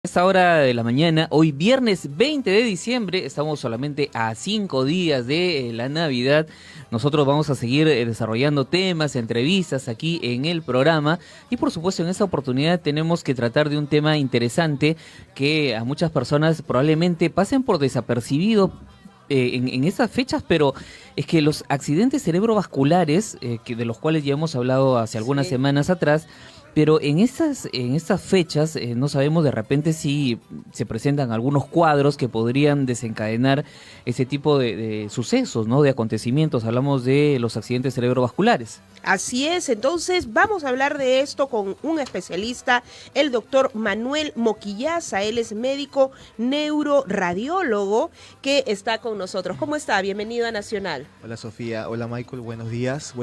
Esta hora de la mañana, hoy viernes 20 de diciembre, estamos solamente a 5 días de la Navidad. Nosotros vamos a seguir desarrollando temas, entrevistas aquí en el programa y por supuesto en esta oportunidad tenemos que tratar de un tema interesante que a muchas personas probablemente pasen por desapercibido en estas fechas, pero es que los accidentes cerebrovasculares, de los cuales ya hemos hablado hace algunas semanas atrás, pero en estas fechas no sabemos de repente si se presentan algunos cuadros que podrían desencadenar ese tipo de sucesos, ¿no? De acontecimientos. Hablamos de los accidentes cerebrovasculares. Así es, entonces vamos a hablar de esto con un especialista, el doctor Manuel Moquillaza. Él es médico neuroradiólogo que está con nosotros. ¿Cómo está? Bienvenido a Nacional. Hola Sofía, hola Michael, buenos días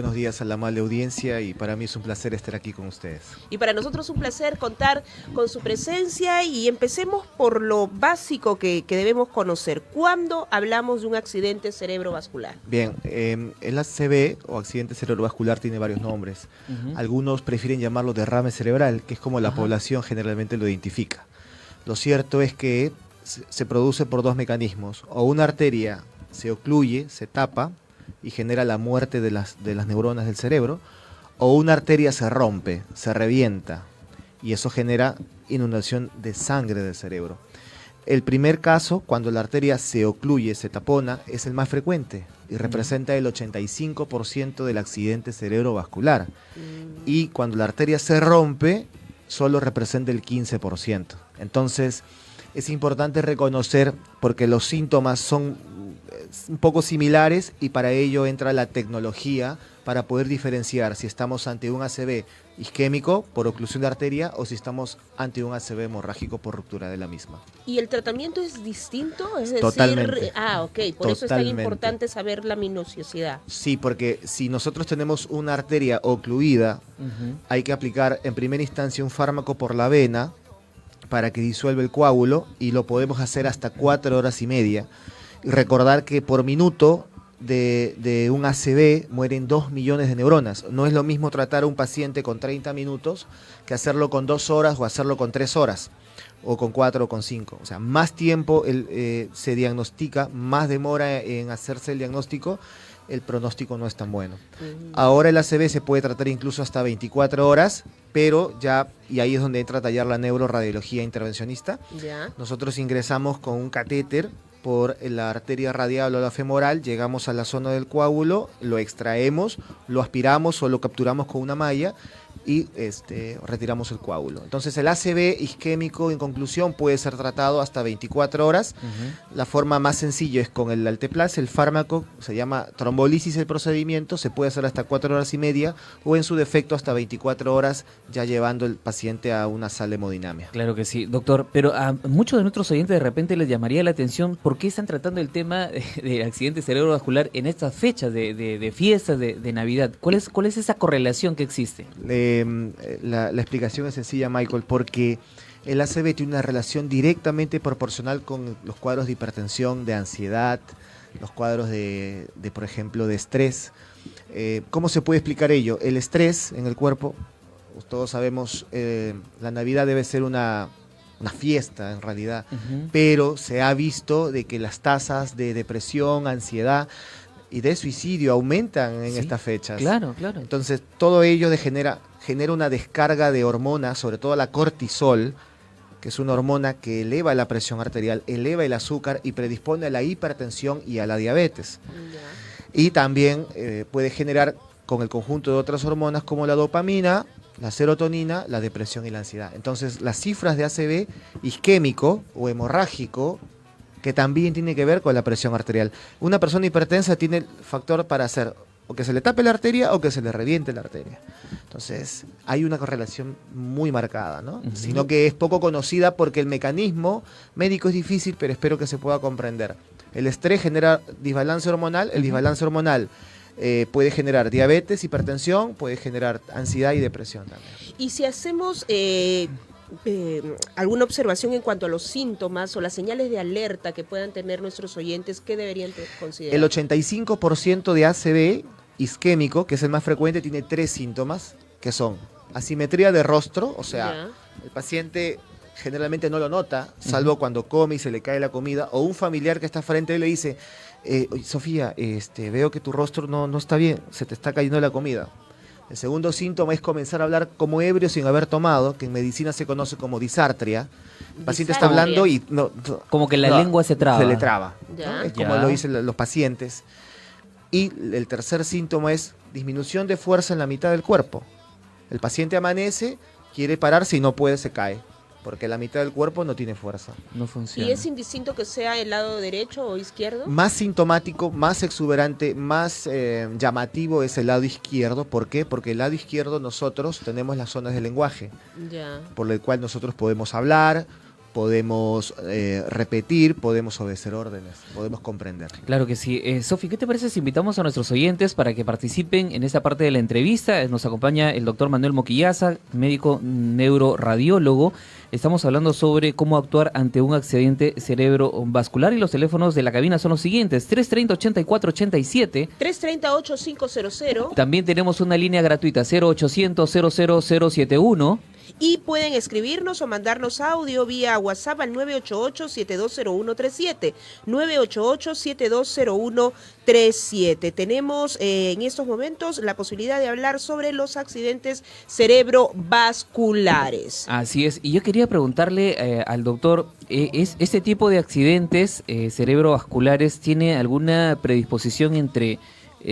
a la amable audiencia y para mí es un placer estar aquí con ustedes. Y para nosotros es un placer contar con su presencia y empecemos por lo básico que debemos conocer. ¿Cuándo hablamos de un accidente cerebrovascular? Bien, el ACV o accidente cerebrovascular tiene varios nombres. Algunos prefieren llamarlo derrame cerebral, que es como la población generalmente lo identifica. Lo cierto es que se produce por dos mecanismos. O una arteria se ocluye, se tapa y genera la muerte de las neuronas del cerebro, o una arteria se rompe, se revienta y eso genera inundación de sangre del cerebro. El primer caso, cuando la arteria se ocluye, se tapona, es el más frecuente y representa el 85% del accidente cerebrovascular. Y cuando la arteria se rompe, solo representa el 15%. Entonces, es importante reconocer, porque los síntomas son un poco similares y para ello entra la tecnología para poder diferenciar si estamos ante un ACV isquémico por oclusión de arteria o si estamos ante un ACV hemorrágico por ruptura de la misma. ¿Y el tratamiento es distinto? Es decir, totalmente. Por eso es tan importante saber la minuciosidad. Sí, porque si nosotros tenemos una arteria ocluida, hay que aplicar en primera instancia un fármaco por la vena para que disuelva el coágulo y lo podemos hacer hasta 4 horas y media. Y recordar que por minuto de un ACV mueren 2 millones de neuronas. No es lo mismo tratar a un paciente con 30 minutos que hacerlo con 2 horas o hacerlo con 3 horas o con 4 o con 5. O sea, más tiempo se diagnostica, más demora en hacerse el diagnóstico, el pronóstico no es tan bueno. Ahora el ACV se puede tratar incluso hasta 24 horas, pero ya, y ahí es donde entra a tallar la neuroradiología intervencionista. Nosotros ingresamos con un catéter por la arteria radial o la femoral, llegamos a la zona del coágulo, lo extraemos, lo aspiramos o lo capturamos con una malla y retiramos el coágulo. Entonces el ACV isquémico, en conclusión, puede ser tratado hasta 24 horas. La forma más sencilla es con el Alteplase, el fármaco, se llama trombolisis el procedimiento, se puede hacer hasta 4 horas y media o en su defecto hasta 24 horas, ya llevando el paciente a una sala de hemodinamia. Claro que sí, doctor, pero a muchos de nuestros oyentes de repente les llamaría la atención por qué están tratando el tema de accidente cerebrovascular en estas fechas de fiestas de Navidad. ¿Cuál es esa correlación que existe? La explicación es sencilla, Michael, porque el ACV tiene una relación directamente proporcional con los cuadros de hipertensión, de ansiedad, los cuadros por ejemplo, de estrés. ¿Cómo se puede explicar ello? El estrés en el cuerpo, todos sabemos, la Navidad debe ser una fiesta en realidad, pero se ha visto de que las tasas de depresión, ansiedad y de suicidio aumentan en estas fechas. Claro. Entonces, todo ello genera una descarga de hormonas, sobre todo la cortisol, que es una hormona que eleva la presión arterial, eleva el azúcar y predispone a la hipertensión y a la diabetes. Y también puede generar, con el conjunto de otras hormonas como la dopamina, la serotonina, la depresión y la ansiedad. Entonces, las cifras de ACV isquémico o hemorrágico, que también tiene que ver con la presión arterial. Una persona hipertensa tiene el factor para hacer o que se le tape la arteria o que se le reviente la arteria. Entonces, hay una correlación muy marcada, ¿no? Sino que es poco conocida porque el mecanismo médico es difícil, pero espero que se pueda comprender. El estrés genera desbalance hormonal, el desbalance hormonal puede generar diabetes, hipertensión, puede generar ansiedad y depresión también. Y si hacemos alguna observación en cuanto a los síntomas o las señales de alerta que puedan tener nuestros oyentes, ¿qué deberían considerar? El 85% de ACV isquémico, que es el más frecuente, tiene 3 síntomas, que son asimetría de rostro, o sea, el paciente generalmente no lo nota, salvo cuando come y se le cae la comida, o un familiar que está frente a él le dice, "Oye, Sofía, veo que tu rostro no está bien, se te está cayendo la comida". El segundo síntoma es comenzar a hablar como ebrio sin haber tomado, que en medicina se conoce como disartria. El paciente está hablando y Como que la lengua se traba. Se le traba, ¿no? Ya. Es como Ya. lo dicen los pacientes. Y el tercer síntoma es disminución de fuerza en la mitad del cuerpo. El paciente amanece, quiere pararse y no puede, se cae, porque la mitad del cuerpo no tiene fuerza. No funciona. ¿Y es indistinto que sea el lado derecho o izquierdo? Más sintomático, más exuberante, más llamativo es el lado izquierdo. ¿Por qué? Porque el lado izquierdo nosotros tenemos las zonas del lenguaje, Ya. por el cual nosotros podemos hablar, podemos repetir, podemos obedecer órdenes, podemos comprender. Claro que sí. Sofi, ¿qué te parece si invitamos a nuestros oyentes para que participen en esta parte de la entrevista? Nos acompaña el doctor Manuel Moquillaza, médico neuroradiólogo. Estamos hablando sobre cómo actuar ante un accidente cerebrovascular y los teléfonos de la cabina son los siguientes: 330-8487. 330-8500. También tenemos una línea gratuita, 0800-00071. Y pueden escribirnos o mandarnos audio vía WhatsApp al 988-720137. 988-720137. Tenemos en estos momentos la posibilidad de hablar sobre los accidentes cerebrovasculares. Así es, y yo quería preguntarle al doctor, ¿este tipo de accidentes cerebrovasculares tiene alguna predisposición entre,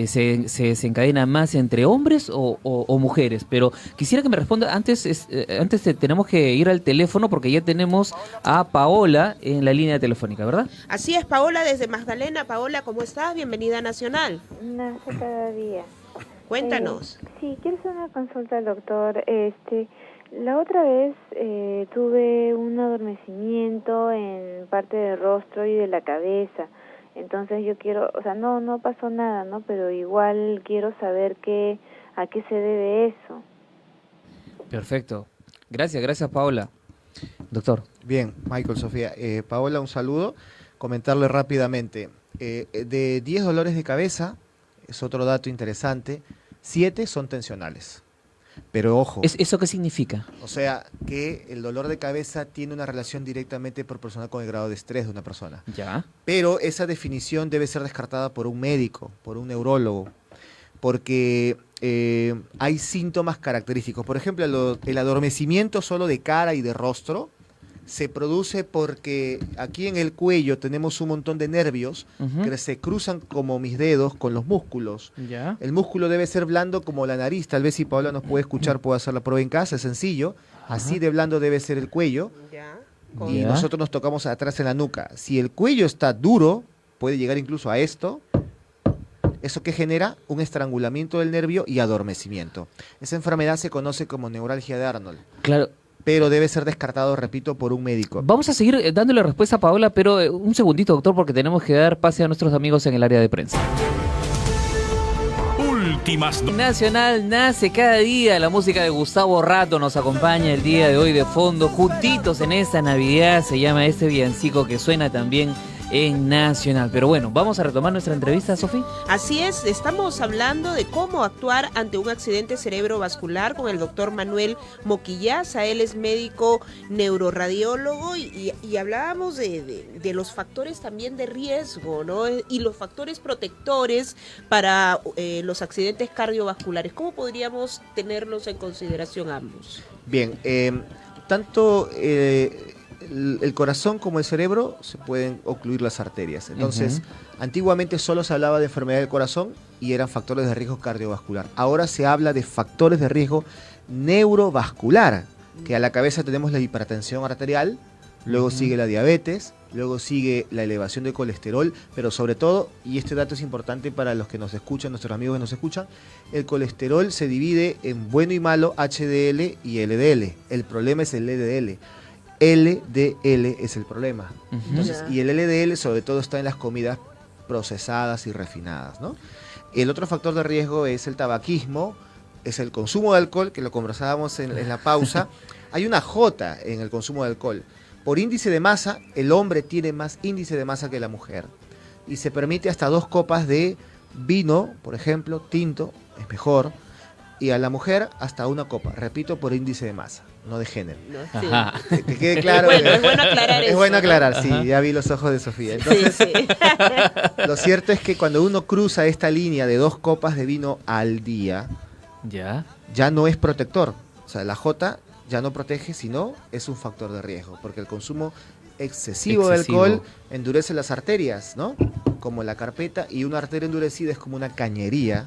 se desencadena más entre hombres o mujeres? Pero quisiera que me responda, antes tenemos que ir al teléfono porque ya tenemos a Paola en la línea telefónica, ¿verdad? Así es, Paola desde Magdalena. Paola, ¿cómo estás? Bienvenida a Nacional. Nace cada día. Cuéntanos. Sí, quiero hacer una consulta al doctor. La otra vez tuve un adormecimiento en parte del rostro y de la cabeza. Entonces yo quiero, o sea, no pasó nada, ¿no? Pero igual quiero saber a qué se debe eso. Perfecto. Gracias Paola. Doctor. Bien, Michael, Sofía. Paola, un saludo. Comentarle rápidamente. De 10 dolores de cabeza, es otro dato interesante, 7 son tensionales. Pero ojo, ¿Eso qué significa? o sea que el dolor de cabeza tiene una relación directamente proporcional con el grado de estrés de una persona. Ya. Pero esa definición debe ser descartada por un médico, por un neurólogo, porque hay síntomas característicos. Por ejemplo, el adormecimiento solo de cara y de rostro se produce porque aquí en el cuello tenemos un montón de nervios que se cruzan como mis dedos con los músculos. Ya. El músculo debe ser blando como la nariz. Tal vez si Paola nos puede escuchar, puede hacer la prueba en casa, es sencillo. Así de blando debe ser el cuello. Ya. Y Ya. nosotros nos tocamos atrás en la nuca. Si el cuello está duro, puede llegar incluso a esto. ¿Eso que genera? Un estrangulamiento del nervio y adormecimiento. Esa enfermedad se conoce como neuralgia de Arnold, Claro. pero debe ser descartado, repito, por un médico. Vamos a seguir dándole respuesta a Paola, pero un segundito, doctor, porque tenemos que dar pase a nuestros amigos en el área de prensa. Últimas Nacional nace cada día. La música de Gustavo Rato nos acompaña el día de hoy de fondo, juntitos en esta Navidad. Se llama este villancico que suena también en Nacional. Pero bueno, vamos a retomar nuestra entrevista, Sofi. Así es, estamos hablando de cómo actuar ante un accidente cerebrovascular con el doctor Manuel Moquillaza. Él es médico neuroradiólogo y hablábamos de los factores también de riesgo, ¿no? Y los factores protectores para los accidentes cardiovasculares. ¿Cómo podríamos tenerlos en consideración ambos? Bien, tanto el corazón como el cerebro se pueden ocluir las arterias. Entonces, antiguamente solo se hablaba de enfermedad del corazón y eran factores de riesgo cardiovascular. Ahora se habla de factores de riesgo neurovascular, que a la cabeza tenemos la hipertensión arterial, luego sigue la diabetes, luego sigue la elevación de colesterol, pero sobre todo, y este dato es importante para los que nos escuchan, nuestros amigos que nos escuchan, el colesterol se divide en bueno y malo, HDL y LDL. El problema es el LDL. LDL es el problema. Entonces, y el LDL sobre todo está en las comidas procesadas y refinadas, ¿no? El otro factor de riesgo es el tabaquismo, es el consumo de alcohol, que lo conversábamos en la pausa. Hay una J en el consumo de alcohol. Por índice de masa, el hombre tiene más índice de masa que la mujer. Y se permite hasta 2 copas de vino, por ejemplo, tinto, es mejor. Y a la mujer hasta 1 copa, repito, por índice de masa. no de género. No, sí. Ajá. Que quede claro. Es bueno aclarar eso. Es bueno aclarar, ¿no? sí, Ajá. ya vi los ojos de Sofía. Entonces, Sí, sí. lo cierto es que cuando uno cruza esta línea de 2 copas de vino al día, Ya. ya no es protector. O sea, la J ya no protege, sino es un factor de riesgo, porque el consumo excesivo de alcohol endurece las arterias, ¿no? Como la carpeta, y una arteria endurecida es como una cañería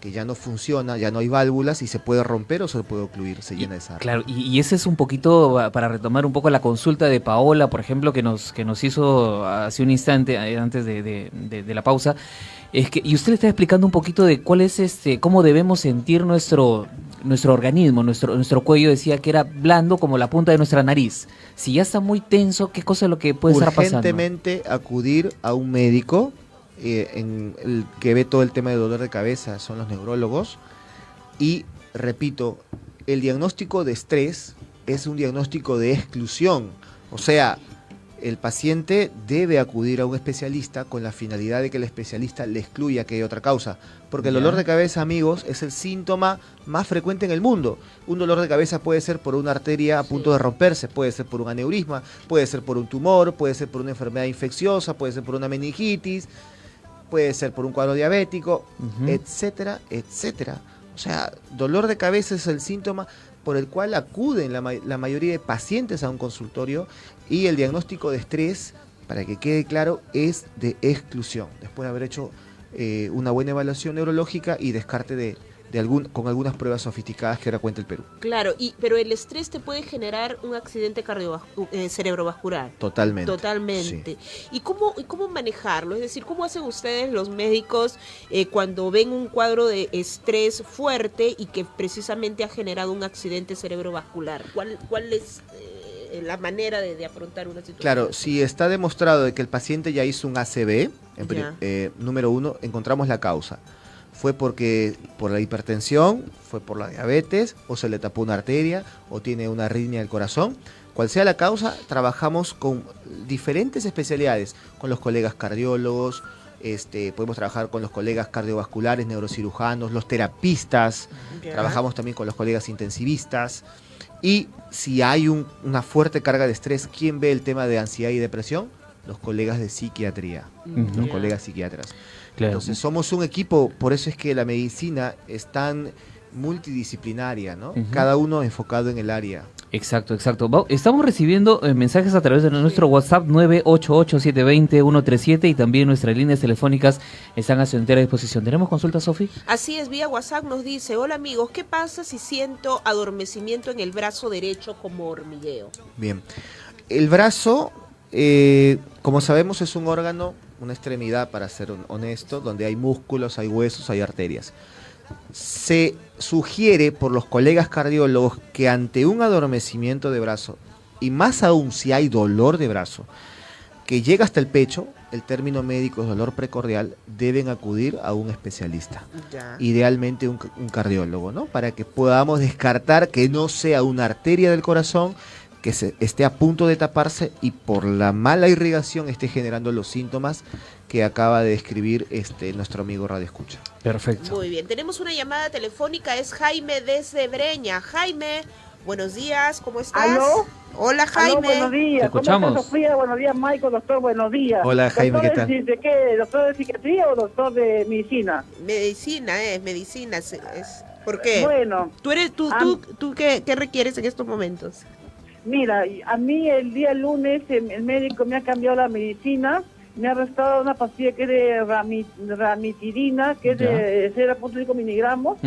que ya no funciona, ya no hay válvulas y se puede romper o se puede ocluir, se llena de sangre. Claro, y ese es un poquito, para retomar un poco la consulta de Paola, por ejemplo, que nos hizo hace un instante, antes de la pausa, es que, y usted le está explicando un poquito de cuál es cómo debemos sentir nuestro organismo, nuestro cuello, decía que era blando como la punta de nuestra nariz. Si ya está muy tenso, ¿qué cosa es lo que puede estar pasando? Urgentemente acudir a un médico, en el que ve todo el tema de dolor de cabeza, son los neurólogos, y repito, el diagnóstico de estrés es un diagnóstico de exclusión, o sea, el paciente debe acudir a un especialista con la finalidad de que el especialista le excluya que hay otra causa, porque el dolor de cabeza, amigos, es el síntoma más frecuente en el mundo. Un dolor de cabeza puede ser por una arteria a punto de romperse, puede ser por un aneurisma, puede ser por un tumor, puede ser por una enfermedad infecciosa, puede ser por una meningitis, puede ser por un cuadro diabético, etcétera, etcétera. O sea, dolor de cabeza es el síntoma por el cual acuden la mayoría de pacientes a un consultorio, y el diagnóstico de estrés, para que quede claro, es de exclusión, después de haber hecho una buena evaluación neurológica y descarte con algunas pruebas sofisticadas que ahora cuenta el Perú. Claro, pero el estrés te puede generar un accidente cerebrovascular. Totalmente. Totalmente. Sí. ¿Y cómo manejarlo? Es decir, ¿cómo hacen ustedes los médicos cuando ven un cuadro de estrés fuerte y que precisamente ha generado un accidente cerebrovascular? ¿Cuál es la manera de afrontar una situación? Claro, si está demostrado de que el paciente ya hizo un ACV, número 1, encontramos la causa. Fue por la hipertensión, fue por la diabetes, o se le tapó una arteria, o tiene una arritmia del corazón. Cual sea la causa, trabajamos con diferentes especialidades, con los colegas cardiólogos, podemos trabajar con los colegas cardiovasculares, neurocirujanos, los terapistas, trabajamos también con los colegas intensivistas. Y si hay una fuerte carga de estrés, ¿quién ve el tema de ansiedad y depresión? Los colegas de psiquiatría, los colegas psiquiatras. Claro. Entonces somos un equipo, por eso es que la medicina es tan multidisciplinaria, ¿no? Cada uno enfocado en el área. Exacto. Estamos recibiendo mensajes a través de nuestro WhatsApp 988-720-137, y también nuestras líneas telefónicas están a su entera disposición. ¿Tenemos consulta, Sofi? Así es, vía WhatsApp nos dice: hola amigos, ¿qué pasa si siento adormecimiento en el brazo derecho como hormigueo? Bien, el brazo, como sabemos, es un órgano, una extremidad, para ser honesto, donde hay músculos, hay huesos, hay arterias. Se sugiere por los colegas cardiólogos que ante un adormecimiento de brazo, y más aún si hay dolor de brazo, que llega hasta el pecho, el término médico es dolor precordial, deben acudir a un especialista. Idealmente un cardiólogo, ¿no? Para que podamos descartar que no sea una arteria del corazón que esté a punto de taparse y por la mala irrigación esté generando los síntomas que acaba de describir nuestro amigo Radio Escucha. Perfecto. Muy bien, tenemos una llamada telefónica, es Jaime desde Breña. Jaime, buenos días, ¿cómo estás? ¿Aló? Hola, Jaime. Aló, buenos días. Te escuchamos. ¿Cómo estás, Sofía? Buenos días, Michael, doctor, buenos días. Hola, Jaime, ¿qué tal? ¿De qué? ¿Doctor de psiquiatría o doctor de medicina? Medicina, medicina. ¿Por qué? Bueno. ¿Tú qué requieres en estos momentos? Mira, a mí el día lunes el médico me ha cambiado la medicina, me ha restado una pastilla que es de ramitidina, que es de 0.5 miligramos,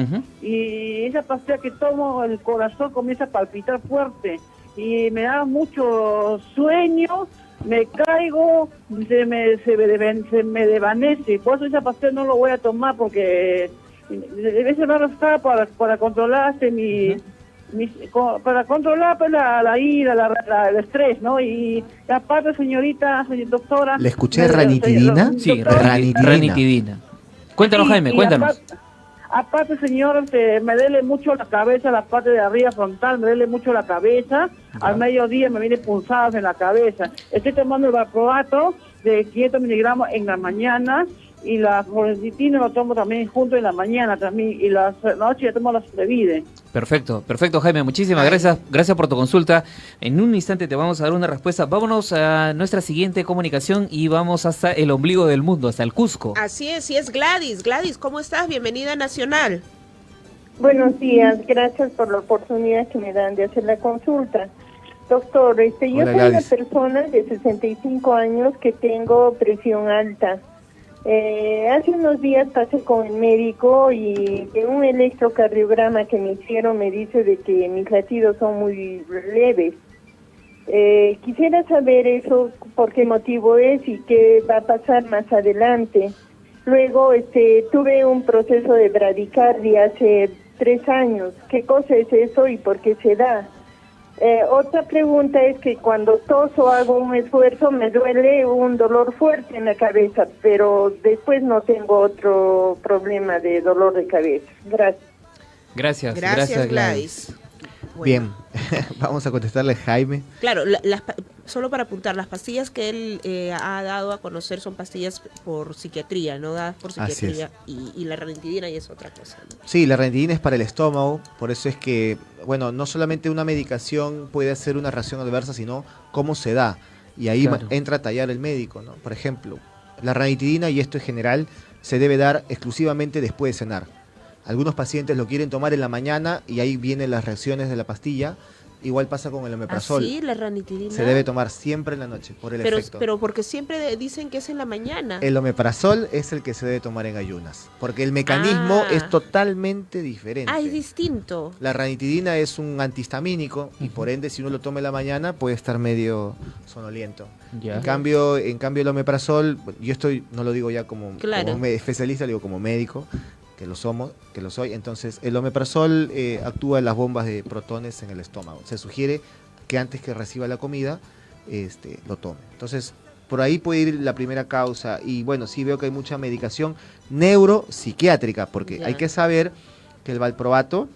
y esa pastilla que tomo, el corazón comienza a palpitar fuerte, y me da mucho sueño, me caigo, se me desvanece, por eso esa pastilla no lo voy a tomar, porque de veces me ha restado para controlar para controlar pues, la ira, el estrés, ¿no? Y aparte, señorita, doctora... ¿Le escuché ranitidina? Sí, ranitidina. Cuéntanos, Jaime, cuéntanos. Aparte, señor, me duele mucho la cabeza, la parte de arriba frontal, me duele mucho la cabeza. Al mediodía me viene pulsadas en la cabeza. Estoy tomando el valproato de 500 miligramos en la mañana y la fluoxetina lo tomo también junto en la mañana también, y la noche ya tomo la Previde. Perfecto, perfecto, Jaime, muchísimas gracias por tu consulta. En un instante te vamos a dar una respuesta. Vámonos a nuestra siguiente comunicación y vamos hasta el ombligo del mundo, hasta el Cusco. Así es, y es Gladys. Gladys, ¿cómo estás? Bienvenida a Nacional. Buenos días, gracias por la oportunidad que me dan de hacer la consulta. Doctor, yo soy Hola, una Gladys. persona de 65 años que tengo presión alta. Hace unos días pasé con el médico y en un electrocardiograma que me hicieron me dice de que mis latidos son muy leves. Quisiera saber eso, por qué motivo es y qué va a pasar más adelante. Luego tuve un proceso de bradicardia hace 3 años. ¿Qué cosa es eso y por qué se da? Otra pregunta es que cuando toso hago un esfuerzo me duele un dolor fuerte en la cabeza, pero después no tengo otro problema de dolor de cabeza. Gracias. Gracias, Gladys. Bueno, Bien, vamos a contestarle a Jaime. Claro, solo para apuntar, las pastillas que él ha dado a conocer son pastillas por psiquiatría, ¿no? Dadas por Así psiquiatría, y la ranitidina ya es otra cosa, ¿no? Sí, la ranitidina es para el estómago, por eso es que, bueno, no solamente una medicación puede hacer una reacción adversa, sino cómo se da. Y ahí Claro. entra a tallar el médico, ¿no? Por ejemplo, la ranitidina, y esto es general, se debe dar exclusivamente después de cenar. Algunos pacientes lo quieren tomar en la mañana y ahí vienen las reacciones de la pastilla. Igual pasa con el omeprazol. Así, la ranitidina. Se debe tomar siempre en la noche, por el efecto. Pero porque siempre dicen que es en la mañana. El omeprazol es el que se debe tomar en ayunas, porque el mecanismo es totalmente diferente. Es distinto. La ranitidina es un antihistamínico y por ende si uno lo toma en la mañana puede estar medio sonoliento. Ya. En cambio el omeprazol, yo no lo digo ya como especialista, lo digo como médico, que lo soy, entonces el omeprazol actúa en las bombas de protones en el estómago. Se sugiere que antes que reciba la comida lo tome. Entonces, por ahí puede ir la primera causa. Y bueno, sí veo que hay mucha medicación neuropsiquiátrica, porque Ya. hay que saber que el valproato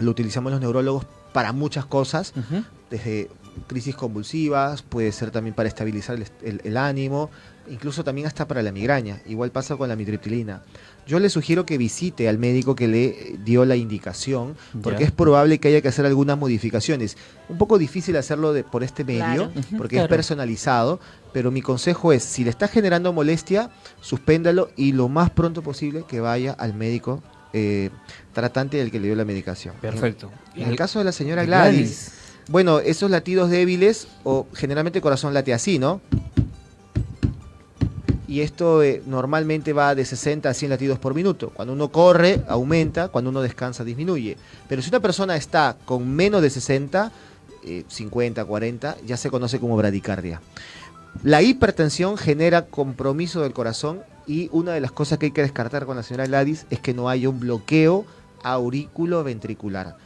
lo utilizamos los neurólogos para muchas cosas, Ujú. desde crisis convulsivas, puede ser también para estabilizar el ánimo, incluso también hasta para la migraña. Igual pasa con la mitriptilina. Yo le sugiero que visite al médico que le dio la indicación, porque Ya. es probable que haya que hacer algunas modificaciones. Un poco difícil hacerlo por este medio, Claro. Ujú, porque claro. es personalizado, pero mi consejo es, si le está generando molestia, suspéndalo y lo más pronto posible que vaya al médico tratante del que le dio la medicación. Perfecto. En el caso de la señora de Gladys, bueno, esos latidos débiles, o generalmente el corazón late así, ¿no? Y esto normalmente va de 60 a 100 latidos por minuto. Cuando uno corre, aumenta, cuando uno descansa, disminuye. Pero si una persona está con menos de 60, 50, 40, ya se conoce como bradicardia. La hipertensión genera compromiso del corazón y una de las cosas que hay que descartar con la señora Gladys es que no haya un bloqueo aurículo-ventricular.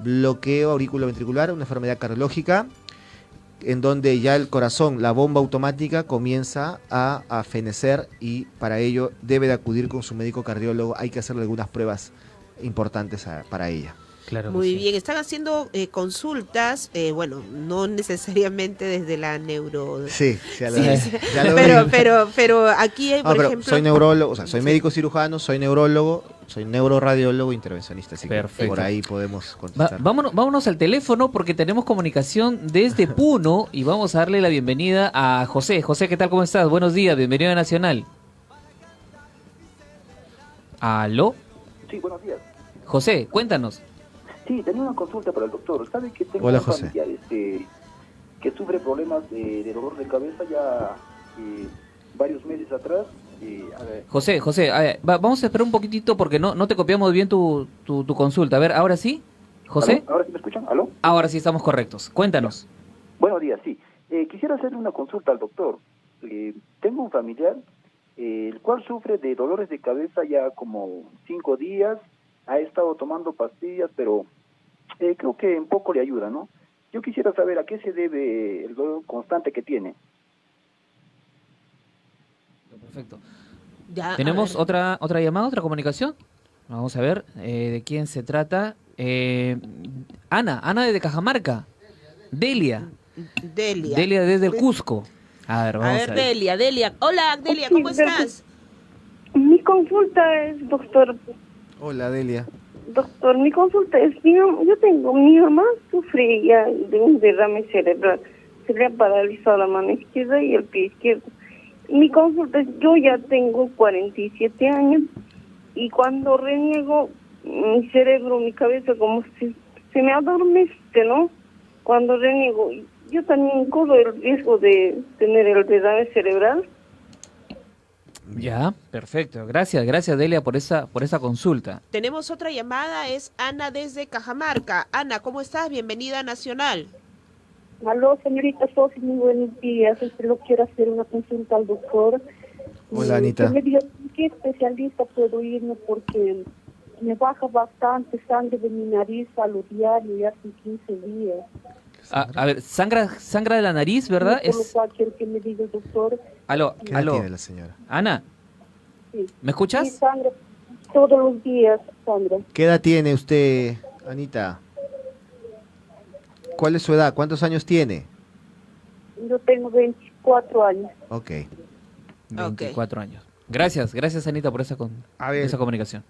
Bloqueo auriculoventricular, una enfermedad cardiológica en donde ya el corazón, la bomba automática comienza a fenecer y para ello debe de acudir con su médico cardiólogo. Hay que hacerle algunas pruebas importantes para ella. Claro que Muy sí. bien, están haciendo consultas, bueno, no necesariamente desde la neuro... Sí, ya lo, Sí, ya sí. lo vi. pero aquí hay, Ah, por pero ejemplo... soy neurólogo, o sea, soy Sí. médico cirujano, soy neurólogo, soy neuroradiólogo, intervencionista, así que Perfecto. por ahí podemos contestar. Vámonos al teléfono porque tenemos comunicación desde Puno y vamos a darle la bienvenida a José. José, ¿qué tal? ¿Cómo estás? Buenos días, bienvenido a Nacional. ¿Aló? Sí, buenos días. José, cuéntanos. Sí, tenía una consulta para el doctor. ¿Sabe que tengo Hola, un José. familiar que sufre problemas de dolor de cabeza ya varios meses atrás? A ver, José, a ver, vamos a esperar un poquitito porque no te copiamos bien tu consulta. A ver, ¿ahora sí? ¿José? ¿Aló? ¿Ahora sí me escuchan? ¿Aló? Ahora sí estamos correctos. Cuéntanos. Buenos días, sí. Quisiera hacerle una consulta al doctor. Tengo un familiar el cual sufre de dolores de cabeza ya como 5 días. Ha estado tomando pastillas, pero creo que en poco le ayuda, ¿no? Yo quisiera saber a qué se debe el dolor constante que tiene. Perfecto. Ya, ¿Tenemos a ver. otra llamada, otra comunicación? Vamos a ver de quién se trata. Ana de Cajamarca. Delia Delia. desde el Cusco. A ver, A vamos ver, Delia. Hola, Delia, Sí, ¿cómo estás? consulta es, doctor, Hola, Delia. mi consulta es, mi mamá sufre ya de un derrame cerebral, se le ha paralizado la mano izquierda y el pie izquierdo. Mi consulta es, yo ya tengo 47 años y cuando reniego, mi cerebro, mi cabeza como si se me adormece, ¿no? Cuando reniego, yo también corro el riesgo de tener el derrame cerebral. Ya, perfecto. Gracias Delia por esa consulta. Tenemos otra llamada, es Ana desde Cajamarca. Ana, ¿cómo estás? Bienvenida a Nacional. Aló, señorita Sofi, muy buenos días. Solo quiero hacer una consulta al doctor. Hola, Anita. Que me diga qué especialista puedo irme porque me baja bastante sangre de mi nariz a lo diario, ya hace 15 días. A ver, sangra de la nariz, ¿verdad? Por lo cual quiero que me diga el doctor. Aló. ¿Qué edad tiene la señora? Ana, Sí. ¿me escuchas? Sí, sangre todos los días, sangre. ¿Qué edad tiene usted, Anita? ¿Cuál es su edad? ¿Cuántos años tiene? Yo tengo 24 años. Ok. 24 años. Gracias Anita por A ver, esa comunicación.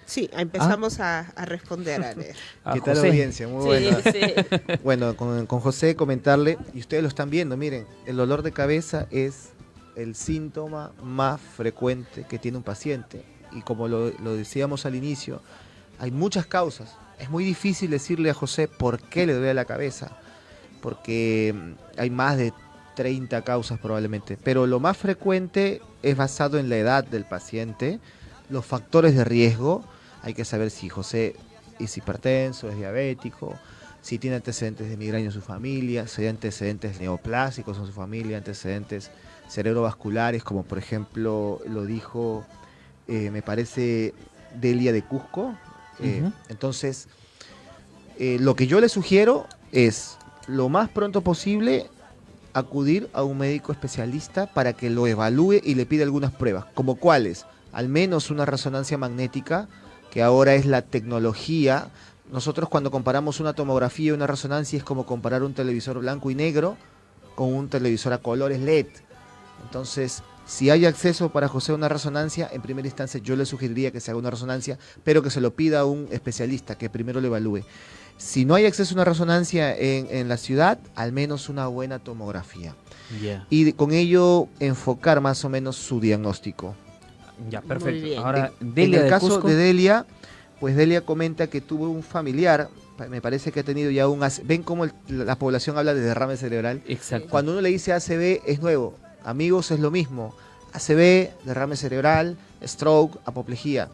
Sí, empezamos a responder. A ver. ¿Qué tal la José. audiencia? Muy Sí, buena. sí. Bueno, con José comentarle, y ustedes lo están viendo, miren, el dolor de cabeza es el síntoma más frecuente que tiene un paciente. Y como lo decíamos al inicio, hay muchas causas. Es muy difícil decirle a José por qué le duele la cabeza, porque hay más de 30 causas probablemente. Pero lo más frecuente es basado en la edad del paciente, los factores de riesgo. Hay que saber si José es hipertenso, es diabético, si tiene antecedentes de migraña en su familia, si hay antecedentes neoplásicos en su familia, antecedentes cerebrovasculares, como por ejemplo lo dijo, me parece, Delia de Cusco. Entonces, lo que yo le sugiero es, lo más pronto posible, acudir a un médico especialista para que lo evalúe y le pida algunas pruebas, como cuáles, al menos una resonancia magnética, que ahora es la tecnología. Nosotros cuando comparamos una tomografía y una resonancia es como comparar un televisor blanco y negro con un televisor a colores LED. Entonces, si hay acceso para José a una resonancia, en primera instancia yo le sugeriría que se haga una resonancia, pero que se lo pida a un especialista que primero lo evalúe. Si no hay acceso a una resonancia en la ciudad, al menos una buena tomografía. Ya. Y con ello enfocar más o menos su diagnóstico. Ya, Muy perfecto. bien. Ahora, En Delia el de caso Cusco. de Delia, pues Delia comenta que tuvo un familiar, me parece que ha tenido ya ven cómo la población habla de derrame cerebral. Exacto. Cuando uno le dice ACV es nuevo, amigos es lo mismo, ACV, derrame cerebral, stroke, apoplejía.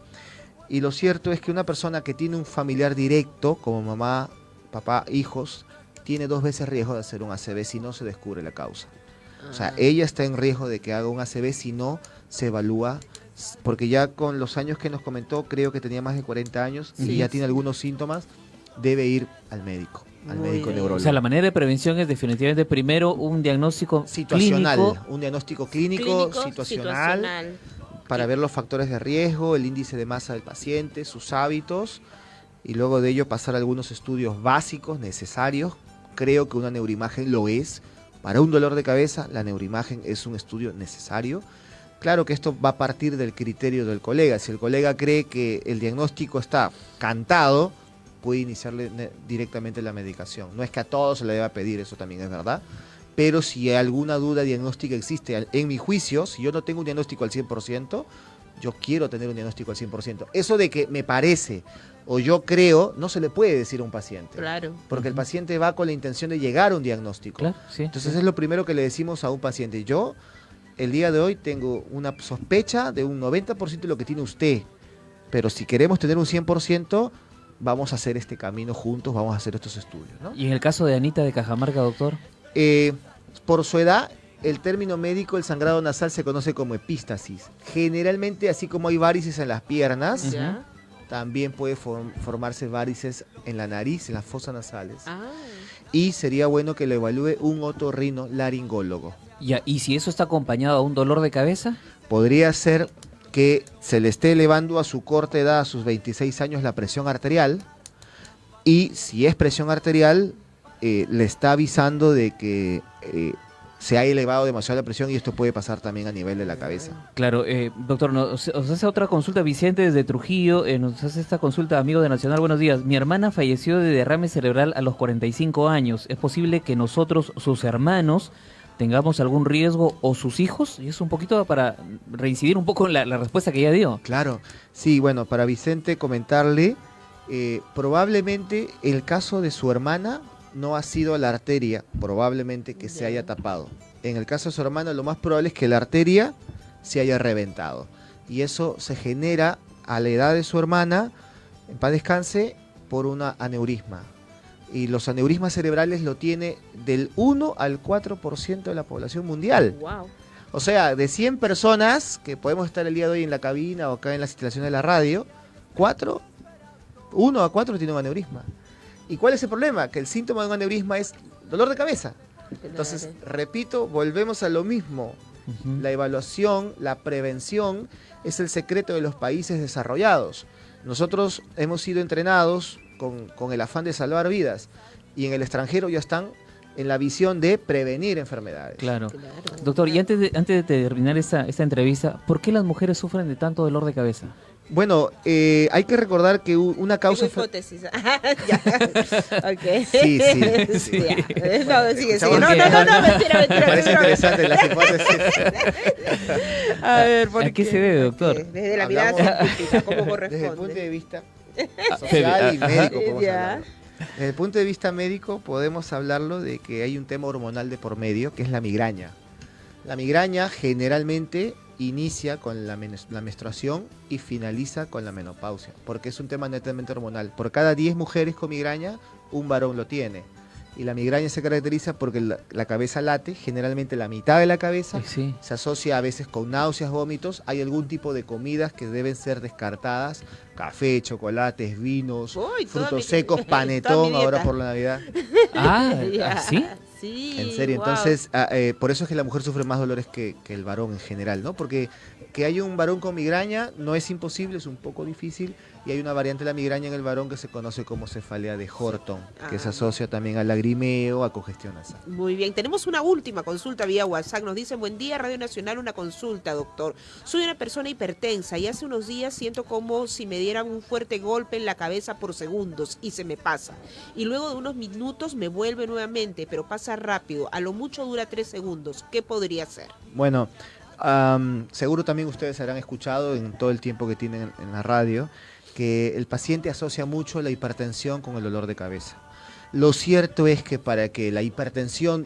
Y lo cierto es que una persona que tiene un familiar directo, como mamá, papá, hijos, tiene 2 veces riesgo de hacer un ACV si no se descubre la causa. O sea, ella está en riesgo de que haga un ACV si no se evalúa, porque ya con los años que nos comentó, creo que tenía más de 40 años y Sí, ya sí. tiene algunos síntomas, debe ir al médico Muy médico bien. neurólogo. O sea, la manera de prevención es definitivamente primero un diagnóstico Situacional, clínico. un diagnóstico clínico, situacional, para ver los factores de riesgo, el índice de masa del paciente, sus hábitos, y luego de ello pasar algunos estudios básicos necesarios. Creo que una neuroimagen lo es. Para un dolor de cabeza, la neuroimagen es un estudio necesario. Claro que esto va a partir del criterio del colega. Si el colega cree que el diagnóstico está cantado, puede iniciarle directamente la medicación. No es que a todos se le deba pedir, eso también es verdad. Pero si alguna duda diagnóstica existe, en mi juicio, si yo no tengo un diagnóstico al 100%, yo quiero tener un diagnóstico al 100%. Eso de que me parece o yo creo, no se le puede decir a un paciente. Claro. Porque el paciente va con la intención de llegar a un diagnóstico. Claro, sí. Entonces es lo primero que le decimos a un paciente. Yo, el día de hoy, tengo una sospecha de un 90% de lo que tiene usted. Pero si queremos tener un 100%, vamos a hacer este camino juntos, vamos a hacer estos estudios, ¿no? Y en el caso de Anita de Cajamarca, doctor. Por su edad, el término médico, el sangrado nasal se conoce como epístasis. Generalmente, así como hay varices en las piernas, ¿Ya? también puede formarse varices en la nariz, en las fosas nasales. Ah, Y sería bueno que lo evalúe un otorrinolaringólogo. Ya, y si eso está acompañado a un dolor de cabeza, Podría ser que se le esté elevando a su corta edad, a sus 26 años, la presión arterial. Y si es presión arterial, le está avisando de que se ha elevado demasiado la presión y esto puede pasar también a nivel de la cabeza. Claro, doctor, nos hace otra consulta Vicente desde Trujillo, nos hace esta consulta, amigo de Nacional, buenos días. Mi hermana falleció de derrame cerebral a los 45 años. ¿Es posible que nosotros, sus hermanos, tengamos algún riesgo o sus hijos? Y es un poquito para reincidir un poco en la respuesta que ella dio. Claro, sí, bueno, para Vicente comentarle, probablemente el caso de su hermana no ha sido la arteria, probablemente que se haya tapado. En el caso de su hermana, lo más probable es que la arteria se haya reventado. Y eso se genera a la edad de su hermana, en paz descanse, por una aneurisma. Y los aneurismas cerebrales lo tiene del 1 al 4% de la población mundial. Wow. O sea, de 100 personas que podemos estar el día de hoy en la cabina o acá en las instalaciones de la radio, 1 a 4 tiene un aneurisma. ¿Y cuál es el problema? Que el síntoma de un aneurisma es dolor de cabeza. Entonces, repito, volvemos a lo mismo. La evaluación, la prevención es el secreto de los países desarrollados. Nosotros hemos sido entrenados con el afán de salvar vidas y en el extranjero ya están en la visión de prevenir enfermedades. Claro. Doctor, y antes de terminar esta entrevista, ¿por qué las mujeres sufren de tanto dolor de cabeza? Bueno, hay que recordar que una causa... Tengo hipótesis. Ya. Ok. Sí. No, sigue. No, mentira. Me parece interesante las hipótesis. A ver, ¿por ¿A qué se debe, doctor? Desde la mirada científica, ¿cómo corresponde? Desde el punto de vista social y médico podemos hablarlo. Desde el punto de vista médico podemos hablarlo de que hay un tema hormonal de por medio, que es la migraña. La migraña generalmente inicia con la menstruación y finaliza con la menopausia, porque es un tema netamente hormonal. Por cada 10 mujeres con migraña, un varón lo tiene. Y la migraña se caracteriza porque la cabeza late, generalmente la mitad de la cabeza, Sí. se asocia a veces con náuseas, vómitos. Hay algún tipo de comidas que deben ser descartadas: café, chocolates, vinos, Uy, toda frutos mi- secos, toda panetón mi ahora dieta. por la Navidad. ¿Sí? Sí. En serio, wow. entonces, por eso es que la mujer sufre más dolores que el varón en general, ¿no? Porque que haya un varón con migraña no es imposible, es un poco difícil, y hay una variante de la migraña en el varón que se conoce como cefalea de Horton, que se asocia también al lagrimeo, a congestión nasal. Muy bien, tenemos una última consulta vía WhatsApp. Nos dicen: buen día, Radio Nacional, una consulta, doctor. Soy una persona hipertensa y hace unos días siento como si me dieran un fuerte golpe en la cabeza por segundos y se me pasa. Y luego de unos minutos me vuelve nuevamente, pero pasa rápido. A lo mucho dura 3 segundos. ¿Qué podría ser? Bueno, seguro también ustedes habrán escuchado en todo el tiempo que tienen en la radio que el paciente asocia mucho la hipertensión con el dolor de cabeza. Lo cierto es que para que la hipertensión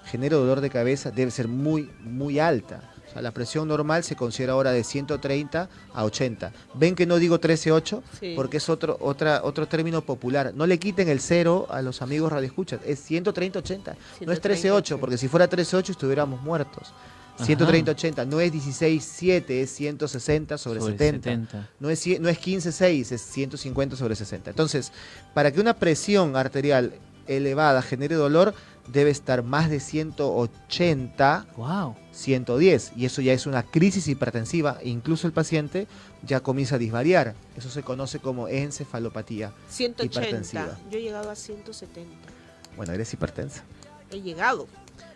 genere dolor de cabeza debe ser muy, muy alta. O sea, la presión normal se considera ahora de 130 a 80. ¿Ven que no digo 13,8? Sí. Porque es otro término popular. No le quiten el 0 a los amigos radioescuchas. Es 130-80. No es 13,8, porque si fuera 13,8 estuviéramos muertos. 130-80, no es 16,7, es 160 sobre 70. No es 15,6, es 150 sobre 60. Entonces, para que una presión arterial elevada genere dolor, debe estar más de 180, Wow. 110. Y eso ya es una crisis hipertensiva. Incluso el paciente ya comienza a disvariar. Eso se conoce como encefalopatía 180. hipertensiva. Yo he llegado a 170. Bueno, eres hipertensa. He llegado.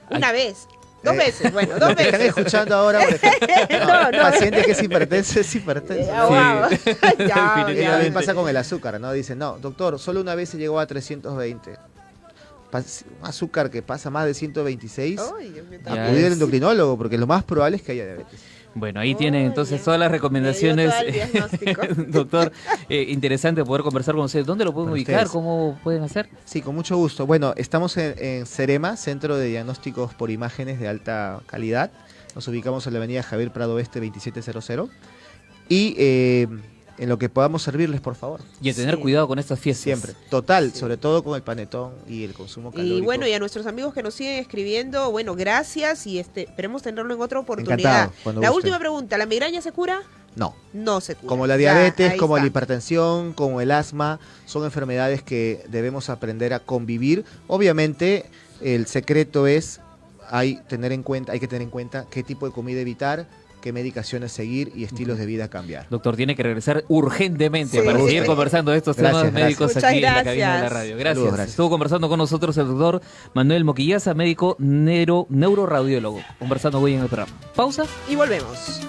Una vez. 2 veces, bueno, 2 Lo que están veces. escuchando ahora, por ejemplo, No. paciente que es hipertenso, es hipertenso. Ah, wow. Ya, Y también Definitivamente. pasa con el azúcar, ¿no? Dicen, no, doctor, solo una vez se llegó a 320. Un azúcar que pasa más de 126, Ay, Dios mío, Ya acudir al es. endocrinólogo, porque lo más probable es que haya diabetes. Bueno, ahí tienen entonces Oye, todas las me recomendaciones. dio todo el diagnóstico. Doctor, interesante poder conversar con ustedes. ¿Dónde lo pueden Con ubicar? ustedes. ¿Cómo pueden hacer? Sí, con mucho gusto. Bueno, estamos en Cerema, Centro de Diagnósticos por Imágenes de Alta Calidad. Nos ubicamos en la avenida Javier Prado Este 2700. Y en lo que podamos servirles, por favor. Y a tener Sí. cuidado con estas fiestas. Siempre. Total, Sí. sobre todo con el panetón y el consumo calórico. Y bueno, y a nuestros amigos que nos siguen escribiendo, bueno, gracias y esperemos tenerlo en otra oportunidad. Encantado, cuando La gusten. última pregunta, ¿la migraña se cura? No. No se cura. Como la Ya, diabetes, ahí como la está. hipertensión, como el asma, son enfermedades que debemos aprender a convivir. Obviamente, el secreto es hay que tener en cuenta qué tipo de comida evitar, qué medicaciones seguir y estilos de vida cambiar. Doctor, tiene que regresar urgentemente Sí. para seguir conversando de estos Gracias, temas médicos gracias. aquí en la Muchas cabina de la gracias. radio. Gracias. Saludos, gracias. Estuvo conversando con nosotros el doctor Manuel Moquillaza, médico neuroradiólogo, conversando hoy en el programa. Pausa. Y volvemos.